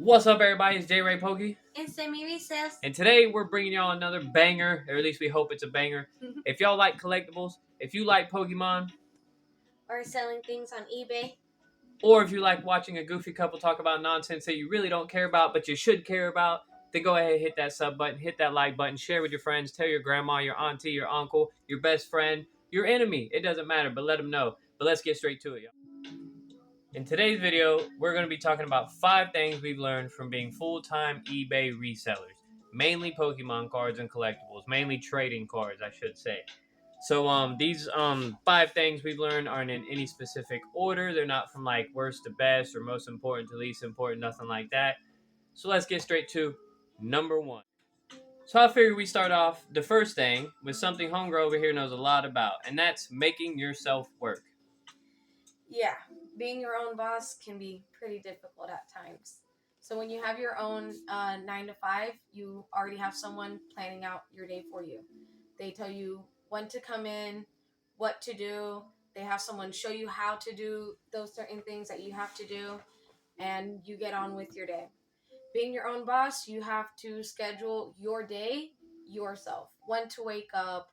What's up, everybody? It's J Ray Pokey. And Sammy Recess. And today we're bringing y'all another banger, or at least we hope it's a banger. If y'all like collectibles, if you like Pokemon, or selling things on eBay, or if you like watching a goofy couple talk about nonsense that you really don't care about, but you should care about, then go ahead and hit that sub button, hit that like button, share with your friends, tell your grandma, your auntie, your uncle, your best friend, your enemy. It doesn't matter, but let them know. But let's get straight to it, y'all. In today's video, we're going to be talking about 5 things we've learned from being full-time eBay resellers. Mainly Pokemon cards and collectibles. Mainly trading cards, I should say. So these 5 things we've learned aren't in any specific order. They're not from like worst to best or most important to least important, nothing like that. So let's get straight to number 1. So I figured we start off the first thing with something Homegirl over here knows a lot about, and that's making yourself work. Yeah, being your own boss can be pretty difficult at times. So when you have your own 9 to 5, you already have someone planning out your day for you. They tell you when to come in, what to do. They have someone show you how to do those certain things that you have to do, and you get on with your day. Being your own boss, you have to schedule your day yourself. When to wake up,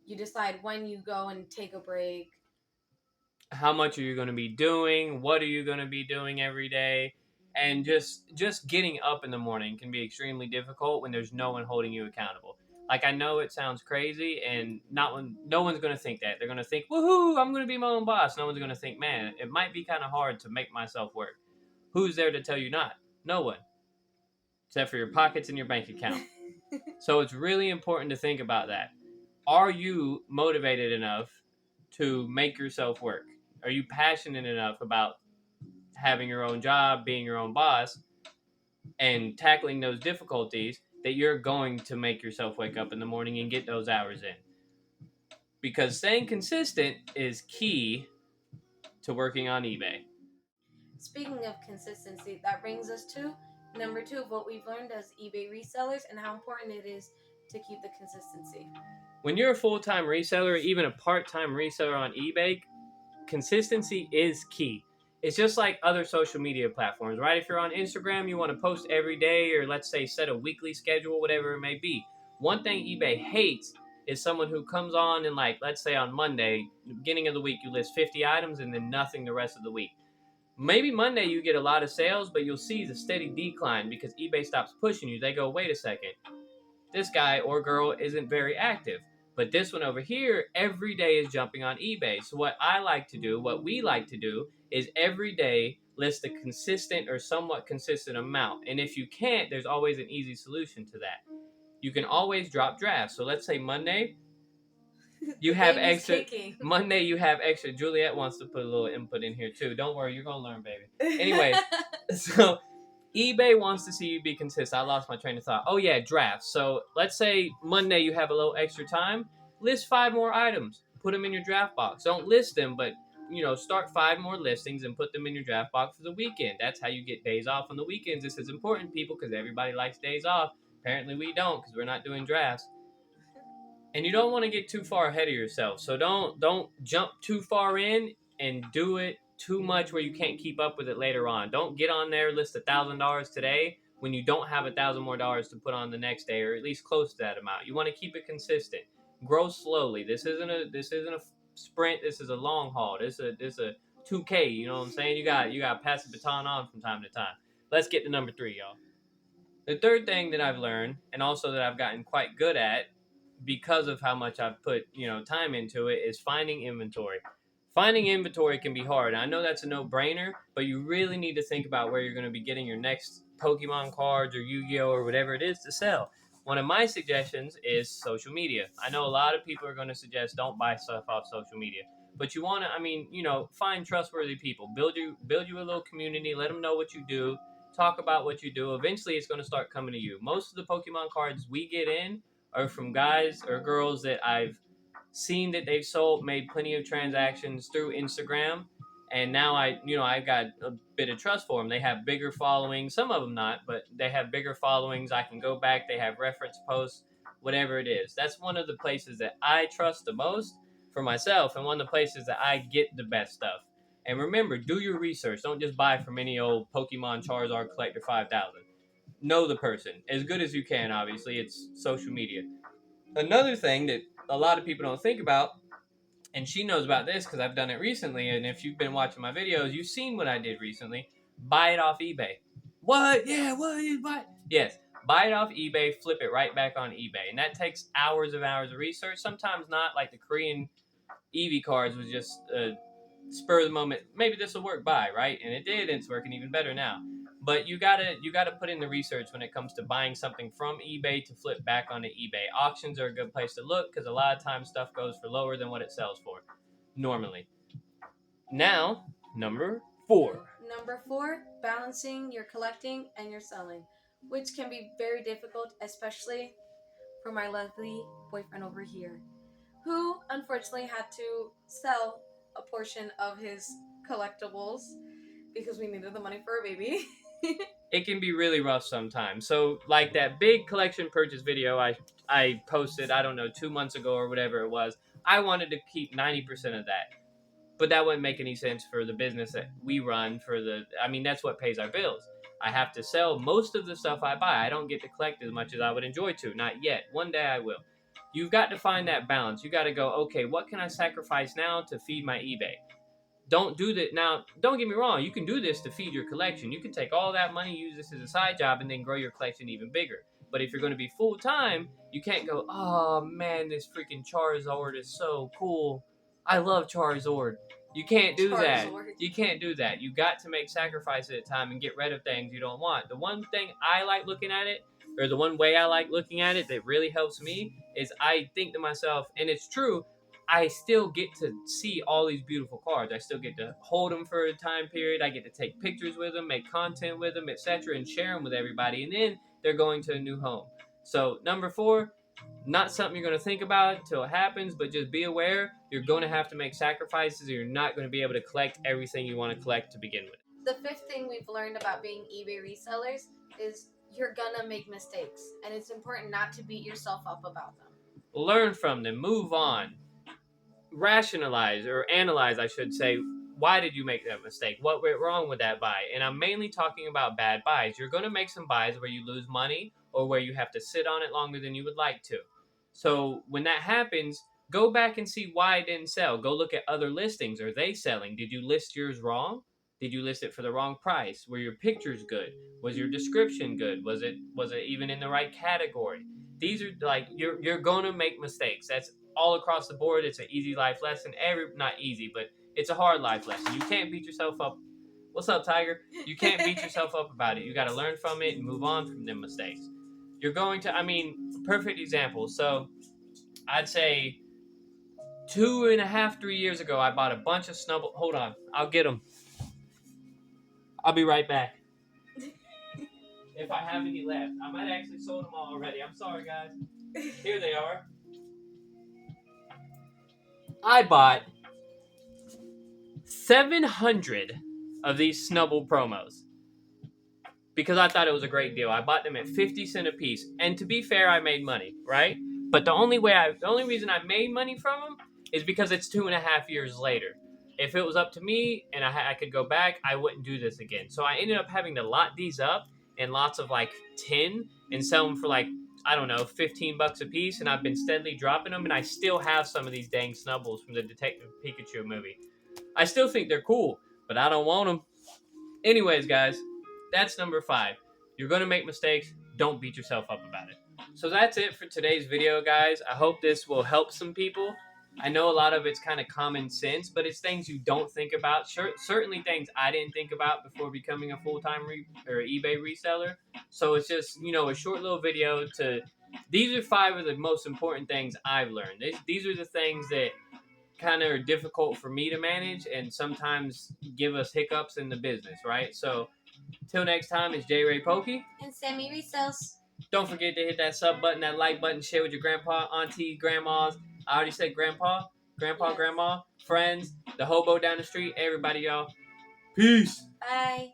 you decide when you go and take a break. How much are you going to be doing? What are you going to be doing every day? And just getting up in the morning can be extremely difficult when there's no one holding you accountable. Like, I know it sounds crazy, and no one's going to think that. They're going to think, woohoo, I'm going to be my own boss. No one's going to think, man, it might be kind of hard to make myself work. Who's there to tell you not? No one. Except for your pockets and your bank account. So it's really important to think about that. Are you motivated enough to make yourself work? Are you passionate enough about having your own job, being your own boss, and tackling those difficulties that you're going to make yourself wake up in the morning and get those hours in? Because staying consistent is key to working on eBay. Speaking of consistency, that brings us to number 2 of what we've learned as eBay resellers and how important it is to keep the consistency. When you're a full-time reseller, or even a part-time reseller on eBay, consistency is key. It's just like other social media platforms, right? If you're on Instagram, you want to post every day, or let's say set a weekly schedule, whatever it may be. One thing eBay hates is someone who comes on and, like, let's say on Monday, beginning of the week, you list 50 items and then nothing the rest of the week. Maybe Monday you get a lot of sales, but you'll see the steady decline because eBay stops pushing you. They go, wait a second, this guy or girl isn't very active. But this one over here, every day is jumping on eBay. So what I like to do, what we like to do, is every day list a consistent or somewhat consistent amount. And if you can't, there's always an easy solution to that. You can always drop drafts. So let's say Monday, you have extra. Monday, you have extra. Juliet wants to put a little input in here too. Don't worry, you're gonna learn, baby. Anyway, so eBay wants to see you be consistent. I lost my train of thought. Oh yeah, drafts. So let's say Monday you have a little extra time. List 5 more items. Put them in your draft box. Don't list them, but start 5 more listings and put them in your draft box for the weekend. That's how you get days off on the weekends. This is important, people, because everybody likes days off. Apparently we don't, because we're not doing drafts. And you don't want to get too far ahead of yourself. So don't jump too far in and do it too much where you can't keep up with it later on. Don't get on there, list $1,000 today when you don't have $1,000 more to put on the next day, or at least close to that amount. You want to keep it consistent. Grow slowly. This isn't a sprint. This is a long haul. This is a 2K. You know what I'm saying? You got to pass the baton on from time to time. Let's get to number 3, y'all. The third thing that I've learned, and also that I've gotten quite good at because of how much I've put time into it, is finding inventory. Finding inventory can be hard. I know that's a no-brainer, but you really need to think about where you're going to be getting your next Pokemon cards or Yu-Gi-Oh! Or whatever it is to sell. One of my suggestions is social media. I know a lot of people are going to suggest don't buy stuff off social media, but you want to, find trustworthy people. Build you a little community. Let them know what you do. Talk about what you do. Eventually, it's going to start coming to you. Most of the Pokemon cards we get in are from guys or girls that I've seen that they've sold, made plenty of transactions through Instagram, and now I got a bit of trust for them. They have bigger followings, some of them not, but they have bigger followings. I can go back, they have reference posts, whatever it is. That's one of the places that I trust the most for myself, and one of the places that I get the best stuff. And remember, do your research. Don't just buy from any old Pokemon Charizard Collector 5000. Know the person as good as you can. Obviously, it's social media. Another thing that a lot of people don't think about, and she knows about this because I've done it recently, and if you've been watching my videos, you've seen what I did recently. Buy it off eBay. What? Yeah, what? You buy? Yes, buy it off eBay, flip it right back on eBay, and that takes hours of research. Sometimes not. Like the Korean EV cards was just spur of the moment. Maybe this will work. Buy, right? And it did, and it's working even better now. But you gotta put in the research when it comes to buying something from eBay to flip back onto eBay. Auctions are a good place to look because a lot of times stuff goes for lower than what it sells for normally. Now, number 4. Number 4, balancing your collecting and your selling, which can be very difficult, especially for my lovely boyfriend over here, who unfortunately had to sell a portion of his collectibles because we needed the money for a baby. It can be really rough sometimes. So, like that big collection purchase video I posted, I don't know, 2 months ago or whatever it was, I wanted to keep 90% of that. But that wouldn't make any sense for the business that we run that's what pays our bills. I have to sell most of the stuff I buy. I don't get to collect as much as I would enjoy to. Not yet. One day I will. You've got to find that balance. You got to go, okay, what can I sacrifice now to feed my eBay? Don't do that now. Don't get me wrong. You can do this to feed your collection. You can take all that money, use this as a side job, and then grow your collection even bigger. But if you're going to be full time, you can't go, oh man, this freaking Charizard is so cool. I love Charizard. You can't do that. You can't do that. You got to make sacrifices at time and get rid of things you don't want. The one thing I like looking at it, or the one way I like looking at it that really helps me, is I think to myself, and it's true, I still get to see all these beautiful cards. I still get to hold them for a time period. I get to take pictures with them, make content with them, etc., and share them with everybody. And then they're going to a new home. So number 4, not something you're going to think about until it happens, but just be aware you're going to have to make sacrifices, or you're not going to be able to collect everything you want to collect to begin with. The 5th thing we've learned about being eBay resellers is you're gonna make mistakes, and it's important not to beat yourself up about them. Learn from them, move on, rationalize or analyze, I should say, why did you make that mistake? What went wrong with that buy? And I'm mainly talking about bad buys. You're going to make some buys where you lose money or where you have to sit on it longer than you would like to. So when that happens, go back and see why it didn't sell. Go look at other listings. Are they selling? Did you list yours wrong? Did you list it for the wrong price? Were your pictures good? Was your description good? Was it even in the right category? These are like you're going to make mistakes. That's all across the board. It's an easy life lesson. Not easy, but it's a hard life lesson. You can't beat yourself up. What's up, Tiger? You can't beat yourself up about it. You got to learn from it and move on from them mistakes. You're going to, perfect example. So I'd say 2.5, 3 years ago, I bought a bunch of snubble. Hold on. I'll get them. I'll be right back. If I have any left. I might have actually sold them all already. I'm sorry, guys. Here they are. I bought 700 of these Snubble promos because I thought it was a great deal. I bought them at 50 cents a piece, and to be fair, I made money, right? But the only reason I made money from them is because it's 2.5 years later. If it was up to me and I could go back, I wouldn't do this again. So I ended up having to lot these up in lots of 10 and sell them for I don't know, $15 a piece, and I've been steadily dropping them, and I still have some of these dang Snubbles from the Detective Pikachu movie. I still think they're cool, but I don't want them. Anyways, guys, that's number 5. You're going to make mistakes. Don't beat yourself up about it. So that's it for today's video, guys. I hope this will help some people. I know a lot of it's kind of common sense, but it's things you don't think about. Certainly things I didn't think about before becoming a full-time eBay reseller. So it's just, a short little video these are 5 of the most important things I've learned. These are the things that kind of are difficult for me to manage and sometimes give us hiccups in the business, right? So till next time, it's J. Ray Pokey. And Sammy Resells. Don't forget to hit that sub button, that like button, share with your grandpa, auntie, grandmas. I already said grandpa, yes. Grandma, friends, the hobo down the street, everybody, y'all. Peace. Bye.